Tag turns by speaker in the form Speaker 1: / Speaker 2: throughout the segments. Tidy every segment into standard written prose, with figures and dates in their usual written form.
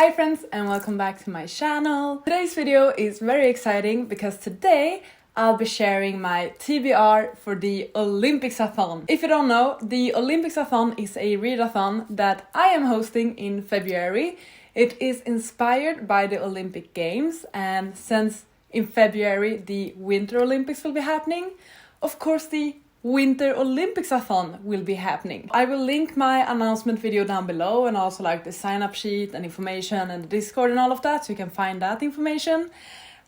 Speaker 1: Hi friends and welcome back to my channel. Today's video is very exciting because today I'll be sharing my TBR for the OlympicsAthon. If you don't know, the OlympicsAthon is a readathon that I am hosting in February. It is inspired by the Olympic Games, and since in February the Winter Olympics will be happening, of course the Winter OlympicsAthon will be happening. I will link my announcement video down below and also like the sign up sheet and information and the Discord and all of that, so you can find that information.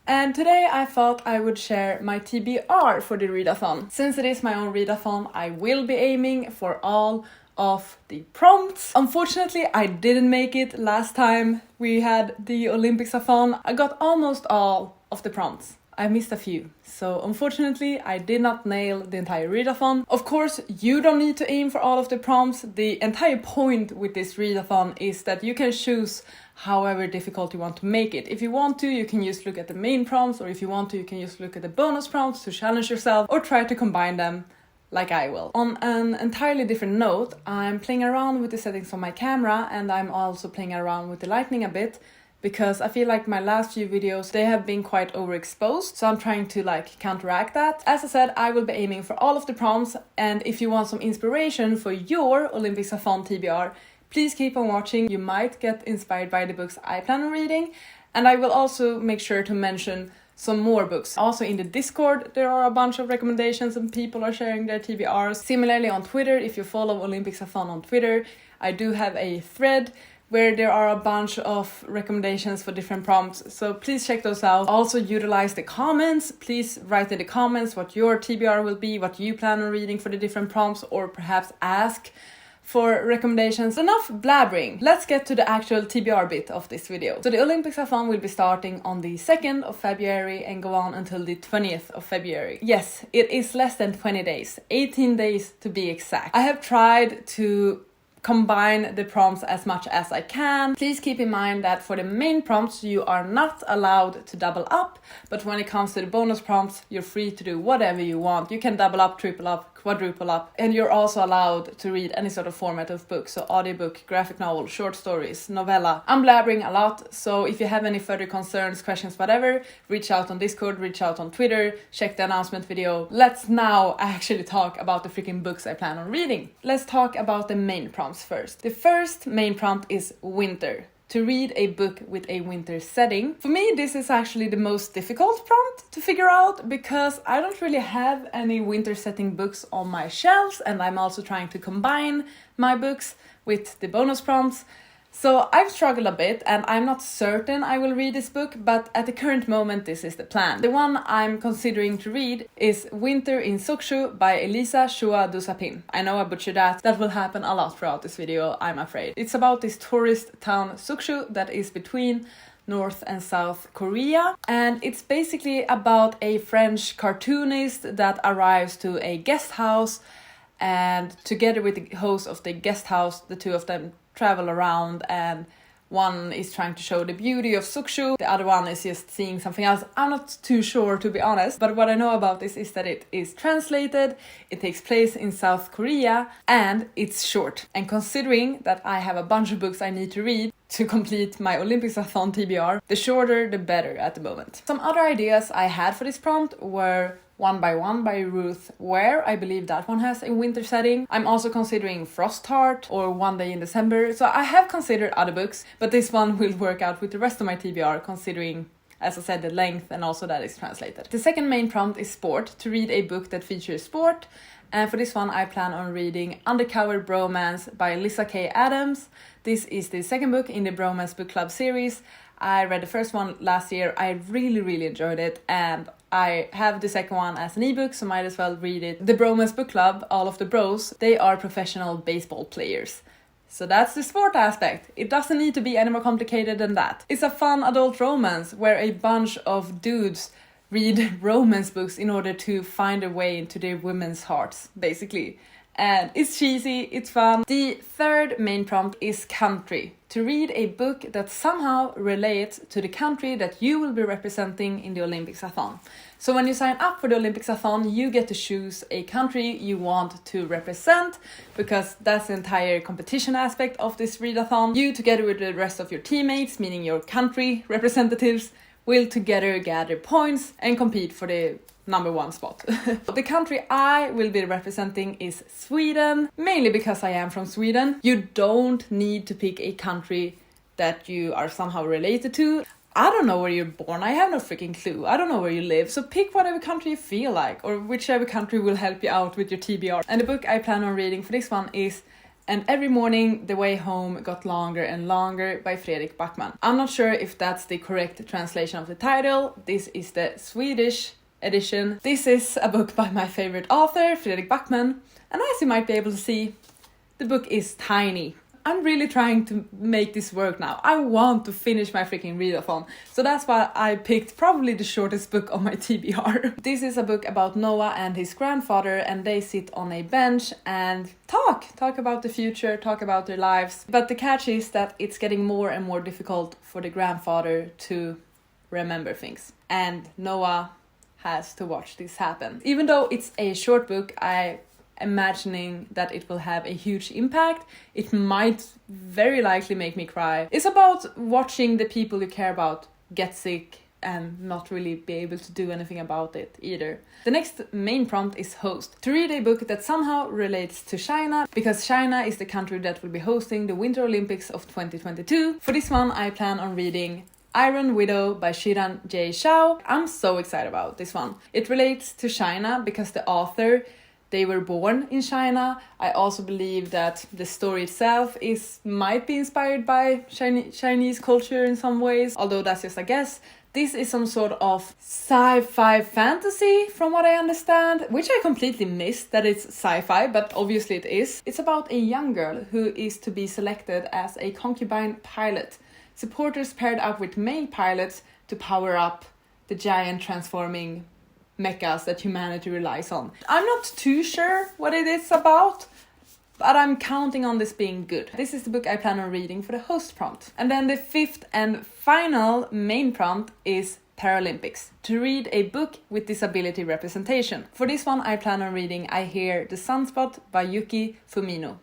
Speaker 1: And today I thought I would share my TBR for the readathon. Since it is my own readathon, I will be aiming for all of the prompts. Unfortunately, I didn't make it last time we had the OlympicsAthon. I got almost all of the prompts. I missed a few, so unfortunately I did not nail the entire readathon. Of course, you don't need to aim for all of the prompts. The entire point with this readathon is that you can choose however difficult you want to make it. If you want to, you can just look at the main prompts, or if you want to, you can just look at the bonus prompts to challenge yourself, or try to combine them like I will. On an entirely different note, I'm playing around with the settings on my camera, and I'm also playing around with the lighting a bit, because I feel like my last few videos, they have been quite overexposed, so I'm trying to counteract that. As I said, I will be aiming for all of the prompts, and if you want some inspiration for your OlympicsAthon TBR, please keep on watching. You might get inspired by the books I plan on reading, and I will also make sure to mention some more books. Also in the Discord, there are a bunch of recommendations and people are sharing their TBRs. Similarly on Twitter, if you follow OlympicsAthon on Twitter, I do have a thread where there are a bunch of recommendations for different prompts, so please check those out. Also utilize the comments. Please write in the comments what your TBR will be, what you plan on reading for the different prompts, or perhaps ask for recommendations. Enough blabbering, let's get to the actual TBR bit of this video. So the OlympicsAthon will be starting on the 2nd of February and go on until the 20th of February. Yes, it is less than 20 days, 18 days to be exact. I have tried to combine the prompts as much as I can. Please keep in mind that for the main prompts you are not allowed to double up, but when it comes to the bonus prompts, you're free to do whatever you want. You can double up, triple up, quadruple up, and you're also allowed to read any sort of format of book, so audiobook, graphic novel, short stories, novella. I'm blabbering a lot, so if you have any further concerns, questions, whatever, reach out on Discord, reach out on Twitter, check the announcement video. Let's now actually talk about the freaking books I plan on reading. Let's talk about the main prompts first. The first main prompt is winter. To read a book with a winter setting. For me, this is actually the most difficult prompt to figure out because I don't really have any winter setting books on my shelves, and I'm also trying to combine my books with the bonus prompts. So I've struggled a bit, and I'm not certain I will read this book, but at the current moment this is the plan. The one I'm considering to read is Winter in Sukshu by Elisa Chua Dusapin. I know I butchered that. That will happen a lot throughout this video, I'm afraid. It's about this tourist town Sukshu that is between North and South Korea, and it's basically about a French cartoonist that arrives to a guest house, and together with the host of the guest house, the two of them travel around, and one is trying to show the beauty of Sukshu, the other one is just seeing something else. I'm not too sure, to be honest, but what I know about this is that it is translated, it takes place in South Korea, and it's short. And considering that I have a bunch of books I need to read to complete my OlympicsAthon TBR, the shorter the better at the moment. Some other ideas I had for this prompt were One by One by Ruth Ware. I believe that one has a winter setting. I'm also considering Frostheart or One Day in December. So I have considered other books, but this one will work out with the rest of my TBR, considering, as I said, the length and also that it's translated. The second main prompt is sport, to read a book that features sport. And for this one, I plan on reading Undercover Bromance by Lisa K. Adams. This is the second book in the Bromance Book Club series. I read the first one last year. I really enjoyed it, and I have the second one as an ebook, so might as well read it. The Bromance Book Club, all of the bros, they are professional baseball players. So that's the sport aspect. It doesn't need to be any more complicated than that. It's a fun adult romance where a bunch of dudes read romance books in order to find a way into their women's hearts, basically. and it's cheesy, it's fun. The third main prompt is country. To read a book that somehow relates to the country that you will be representing in the OlympicsAthon. So when you sign up for the OlympicsAthon, you get to choose a country you want to represent, because that's the entire competition aspect of this Readathon. You, together with the rest of your teammates, meaning your country representatives, will together gather points and compete for the number one spot. The country I will be representing is Sweden, mainly because I am from Sweden. You don't need to pick a country that you are somehow related to. I don't know where you're born, I have no freaking clue. I don't know where you live, so pick whatever country you feel like, or whichever country will help you out with your TBR. And the book I plan on reading for this one is And Every Morning the Way Home Got Longer and Longer by Fredrik Backman. I'm not sure if that's the correct translation of the title. This is the Swedish edition. This is a book by my favorite author, Fredrik Backman, and as you might be able to see, the book is tiny. I'm really trying to make this work now. I want to finish my freaking readathon, so that's why I picked probably the shortest book on my TBR. This is a book about Noah and his grandfather, and they sit on a bench and talk about the future, talk about their lives. But the catch is that it's getting more and more difficult for the grandfather to remember things, and Noah has to watch this happen. Even though it's a short book, I imagining that it will have a huge impact. It might very likely make me cry. It's about watching the people you care about get sick and not really be able to do anything about it either. The next main prompt is host. To read a book that somehow relates to China, because China is the country that will be hosting the Winter Olympics of 2022. For this one, I plan on reading Iron Widow by Shiran J. Shao. I'm so excited about this one. It relates to China because the author, they were born in China. I also believe that the story itself might be inspired by Chinese culture in some ways, although that's just a guess. This is some sort of sci-fi fantasy from what I understand, which I completely missed that it's sci-fi, but obviously it is. It's about a young girl who is to be selected as a concubine pilot. Supporters paired up with male pilots to power up the giant transforming mechas that humanity relies on. I'm not too sure what it is about, but I'm counting on this being good. This is the book I plan on reading for the host prompt. And then the fifth and final main prompt is Paralympics. To read a book with disability representation. For this one, I plan on reading I Hear the Sunspot by Yuki Fumino.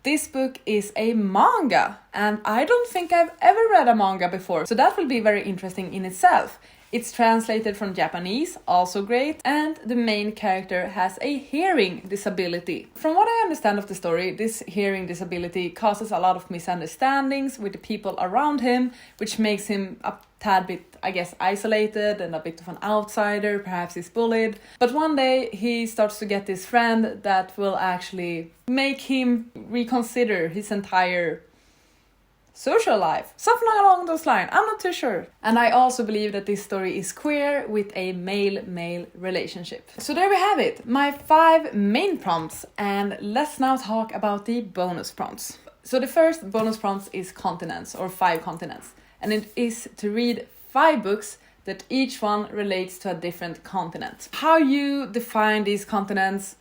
Speaker 1: This book is a manga, and I don't think I've ever read a manga before, so that will be very interesting in itself. It's translated from Japanese, also great, and the main character has a hearing disability. From what I understand of the story, this hearing disability causes a lot of misunderstandings with the people around him, which makes him a tad bit, I guess, isolated and a bit of an outsider, perhaps he's bullied. But one day he starts to get this friend that will actually make him reconsider his entire social life. Something along those lines. I'm not too sure. And I also believe that this story is queer with a male-male relationship. So there we have it. My 5 main prompts. And let's now talk about the bonus prompts. So the first bonus prompt is continents, or 5 continents. And it is to read 5 books that each one relates to a different continent. How you define these continents,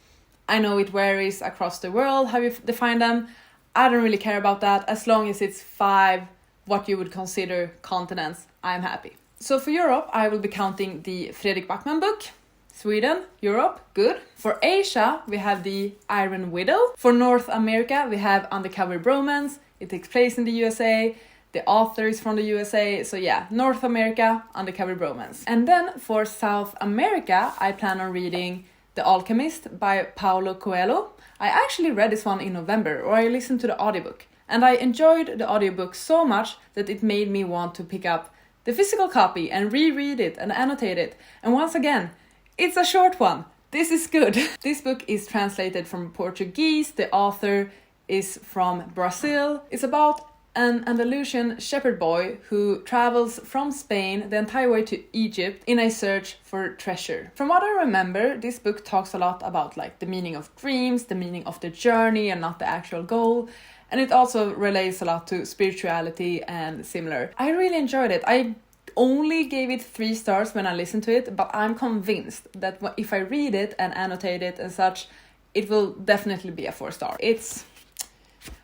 Speaker 1: I know it varies across the world, how you define them. I don't really care about that. As long as it's 5 what you would consider continents, I'm happy. So for Europe, I will be counting the Fredrik Backman book. Sweden, Europe, good. For Asia, we have the Iron Widow. For North America, we have Undercover Bromance. It takes place in the USA. The author is from the USA. So yeah, North America, Undercover Bromance. And then for South America, I plan on reading The Alchemist by Paulo Coelho. I actually read this one in November, or I listened to the audiobook. And I enjoyed the audiobook so much that it made me want to pick up the physical copy and reread it and annotate it. And once again, it's a short one. This is good. This book is translated from Portuguese. The author is from Brazil. It's about an Andalusian shepherd boy who travels from Spain the entire way to Egypt in a search for treasure. From what I remember, this book talks a lot about like the meaning of dreams, the meaning of the journey and not the actual goal. And it also relates a lot to spirituality and similar. I really enjoyed it. I only gave it 3 stars when I listened to it, but I'm convinced that if I read it and annotate it and such, it will definitely be a 4-star. It's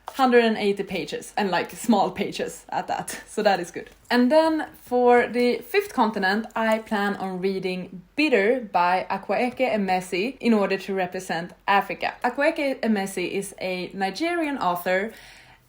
Speaker 1: 180 pages and like small pages at that, so that is good. And then for the 5th continent, I plan on reading Bitter by Akwaeke Emesi in order to represent Africa. Akwaeke Emesi is a Nigerian author,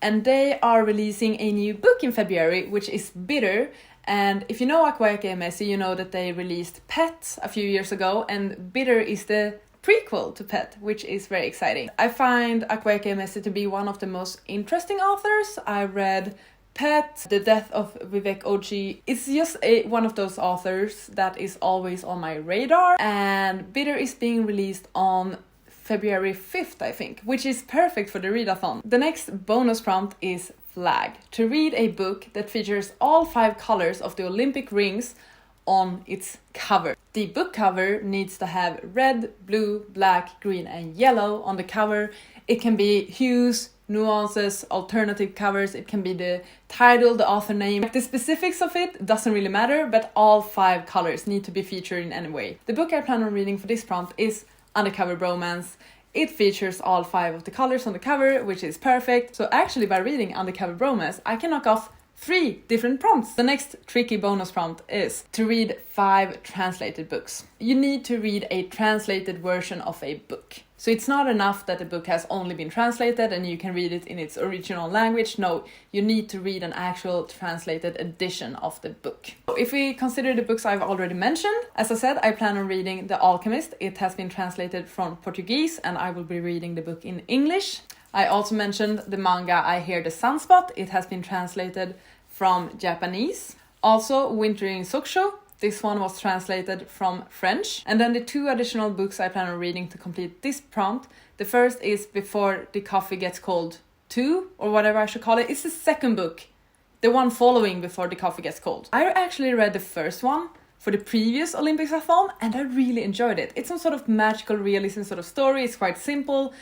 Speaker 1: and they are releasing a new book in February, which is Bitter. And if you know Akwaeke Emesi, you know that they released Pet a few years ago, and Bitter is the prequel to Pet, which is very exciting. I find Akwaeke Emesi to be one of the most interesting authors. I read Pet, The Death of Vivek Oji. It's just one of those authors that is always on my radar, and Bitter is being released on February 5th, I think, which is perfect for the readathon. The next bonus prompt is Flag, to read a book that features all 5 colors of the Olympic rings on its cover. The book cover needs to have red, blue, black, green, and yellow on the cover. It can be hues, nuances, alternative covers. It can be the title, the author name. The specifics of it doesn't really matter, but all 5 colors need to be featured in any way. The book I plan on reading for this prompt is Undercover Bromance. It features all 5 of the colors on the cover, which is perfect. So actually, by reading Undercover Bromance, I can knock off 3 different prompts. The next tricky bonus prompt is to read 5 translated books. You need to read a translated version of a book. So it's not enough that the book has only been translated and you can read it in its original language. No, you need to read an actual translated edition of the book. If we consider the books I've already mentioned, as I said, I plan on reading The Alchemist. It has been translated from Portuguese and I will be reading the book in English. I also mentioned the manga I Hear the Sunspot. It has been translated from Japanese. Also, Winter in Sokusho. This one was translated from French. And then the 2 additional books I plan on reading to complete this prompt. The first is Before the Coffee Gets Cold 2, or whatever I should call it. It's the 2nd book, the one following Before the Coffee Gets Cold. I actually read the first one for the previous OlympicsAthon and I really enjoyed it. It's some sort of magical realism sort of story. It's quite simple.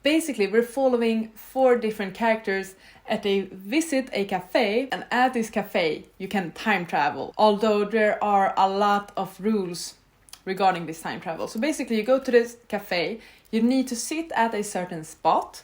Speaker 1: Basically, we're following 4 different characters at a visit a cafe, and at this cafe you can time travel, although there are a lot of rules regarding this time travel. So basically you go to this cafe, you need to sit at a certain spot,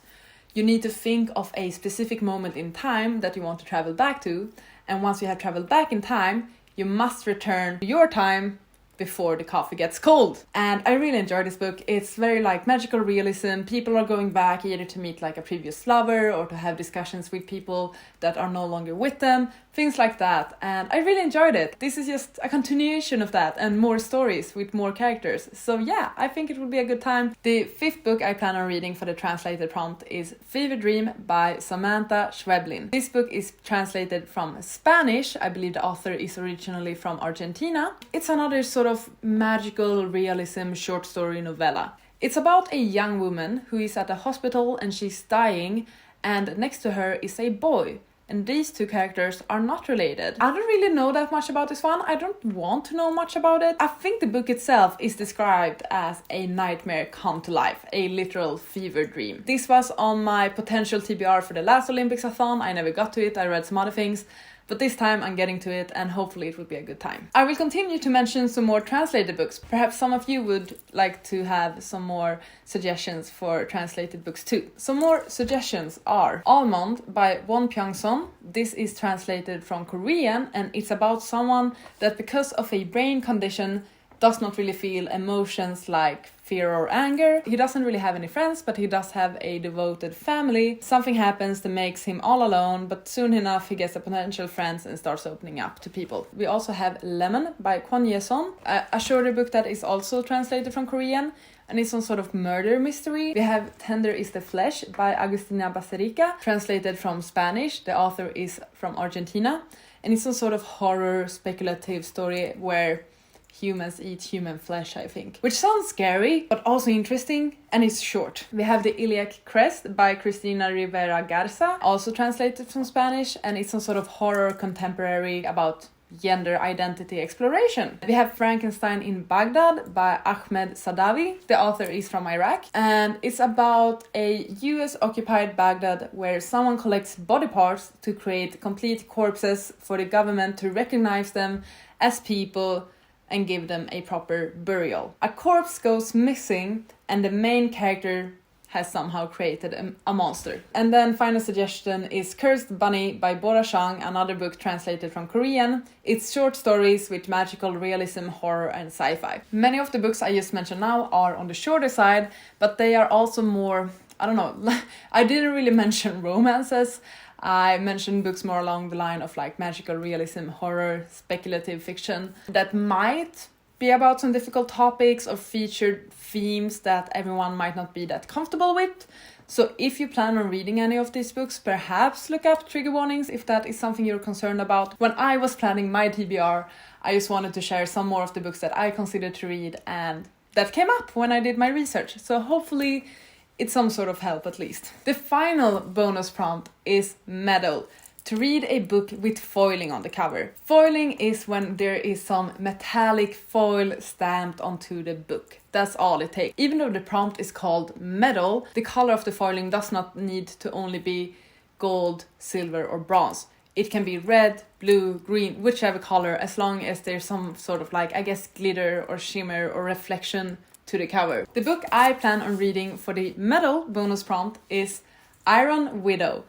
Speaker 1: you need to think of a specific moment in time that you want to travel back to, and once you have traveled back in time, you must return to your time before the coffee gets cold. And I really enjoy this book. It's very like magical realism. People are going back either to meet like a previous lover or to have discussions with people that are no longer with them, things like that. And I really enjoyed it. This is just a continuation of that and more stories with more characters. So yeah, I think it will be a good time. The 5th book I plan on reading for the translated prompt is Fever Dream by Samantha Schweblin. This book is translated from Spanish. I believe the author is originally from Argentina. It's another sort of magical realism short story novella. It's about a young woman who is at a hospital and she's dying, and next to her is a boy. And these 2 characters are not related. I don't really know that much about this one. I don't want to know much about it. I think the book itself is described as a nightmare come to life, a literal fever dream. This was on my potential TBR for the last OlympicsAthon. I never got to it. I read some other things. But this time I'm getting to it and hopefully it will be a good time. I will continue to mention some more translated books. Perhaps some of you would like to have some more suggestions for translated books too. Some more suggestions are Almond by Won Pyong-son. This is translated from Korean and it's about someone that because of a brain condition does not really feel emotions like fear or anger. He doesn't really have any friends, but he does have a devoted family. Something happens that makes him all alone, but soon enough he gets a potential friends and starts opening up to people. We also have Lemon by Kwon Ye-son, a shorter book that is also translated from Korean, and it's some sort of murder mystery. We have Tender is the Flesh by Agustina Baserica, translated from Spanish. The author is from Argentina, and it's some sort of horror speculative story where humans eat human flesh, I think. Which sounds scary, but also interesting, and it's short. We have The Iliac Crest by Cristina Rivera Garza, also translated from Spanish, and it's some sort of horror contemporary about gender identity exploration. We have Frankenstein in Baghdad by Ahmed Sadawi. The author is from Iraq, and it's about a US-occupied Baghdad where someone collects body parts to create complete corpses for the government to recognize them as people and give them a proper burial. A corpse goes missing and the main character has somehow created a monster. And then final suggestion is Cursed Bunny by Bora Chang, another book translated from Korean. It's short stories with magical realism, horror and sci-fi. Many of the books I just mentioned now are on the shorter side, but they are also more, I don't know, I didn't really mention romances. I mentioned books more along the line of like magical realism, horror, speculative fiction that might be about some difficult topics or featured themes that everyone might not be that comfortable with. So if you plan on reading any of these books, perhaps look up trigger warnings if that is something you're concerned about. When I was planning my TBR, I just wanted to share some more of the books that I considered to read, and that came up when I did my research. So hopefully it's some sort of help at least. The final bonus prompt is metal. To read a book with foiling on the cover. Foiling is when there is some metallic foil stamped onto the book. That's all it takes. Even though the prompt is called metal, the color of the foiling does not need to only be gold, silver or bronze. It can be red, blue, green, whichever color, as long as there's some sort of like, I guess, glitter or shimmer or reflection to the cover. The book I plan on reading for the metal bonus prompt is Iron Widow.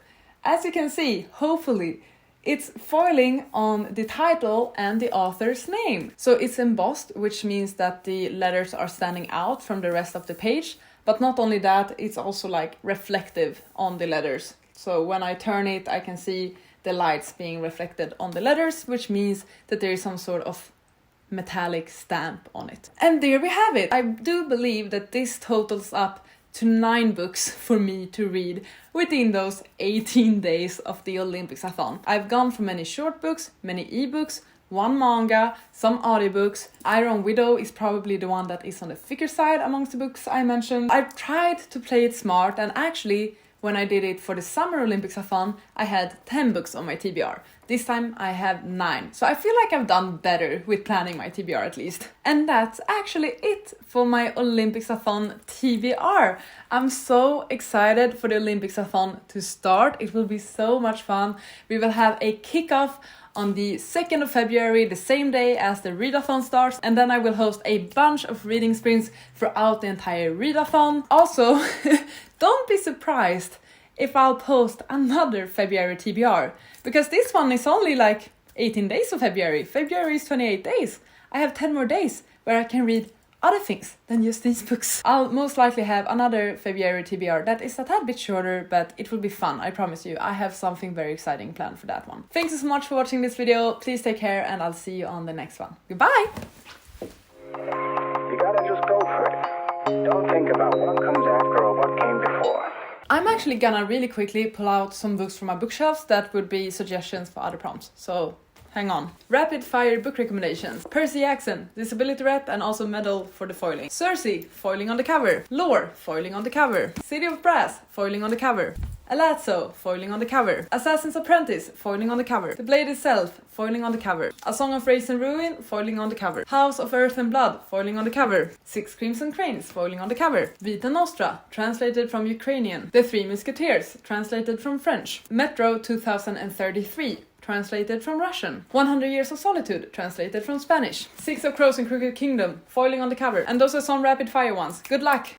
Speaker 1: As you can see, hopefully, it's foiling on the title and the author's name. So it's embossed, which means that the letters are standing out from the rest of the page. But not only that, it's also like reflective on the letters. So when I turn it, I can see the lights being reflected on the letters, which means that there is some sort of metallic stamp on it. And there we have it. I do believe that this totals up to 9 books for me to read within those 18 days of the OlympicsAthon. I've gone for many short books, many ebooks, 1 manga, some audiobooks. Iron Widow is probably the one that is on the thicker side amongst the books I mentioned. I've tried to play it smart, and actually when I did it for the summer OlympicsAthon, I had 10 books on my TBR. This time I have 9. So I feel like I've done better with planning my TBR at least. And that's actually it for my OlympicsAthon TBR. I'm so excited for the OlympicsAthon to start. It will be so much fun. We will have a kickoff on the 2nd of February, the same day as the Readathon starts, and then I will host a bunch of reading sprints throughout the entire Readathon. Also, don't be surprised if I'll post another February TBR, because this one is only like 18 days of February. February is 28 days. I have 10 more days where I can read other things than just these books. I'll most likely have another February TBR that is a tad bit shorter, but it will be fun, I promise you. I have something very exciting planned for that one. Thanks so much for watching this video. Please take care, and I'll see you on the next one. Goodbye!
Speaker 2: You gotta just go for it. Don't think about what comes after or what came before.
Speaker 1: I'm actually gonna really quickly pull out some books from my bookshelves that would be suggestions for other prompts. So hang on. Rapid fire book recommendations. Percy Jackson, Disability Rep and also medal for the foiling. Cersei, foiling on the cover. Lore, foiling on the cover. City of Brass, foiling on the cover. Alazzo, foiling on the cover. Assassin's Apprentice, foiling on the cover. The Blade itself, foiling on the cover. A Song of Rage and Ruin, foiling on the cover. House of Earth and Blood, foiling on the cover. Six Crimson Cranes, foiling on the cover. Vita Nostra, translated from Ukrainian. The Three Musketeers, translated from French. Metro 2033, translated from Russian. 100 Years of Solitude, translated from Spanish. Six of Crows and Crooked Kingdom, foiling on the cover. And those are some rapid fire ones. Good luck!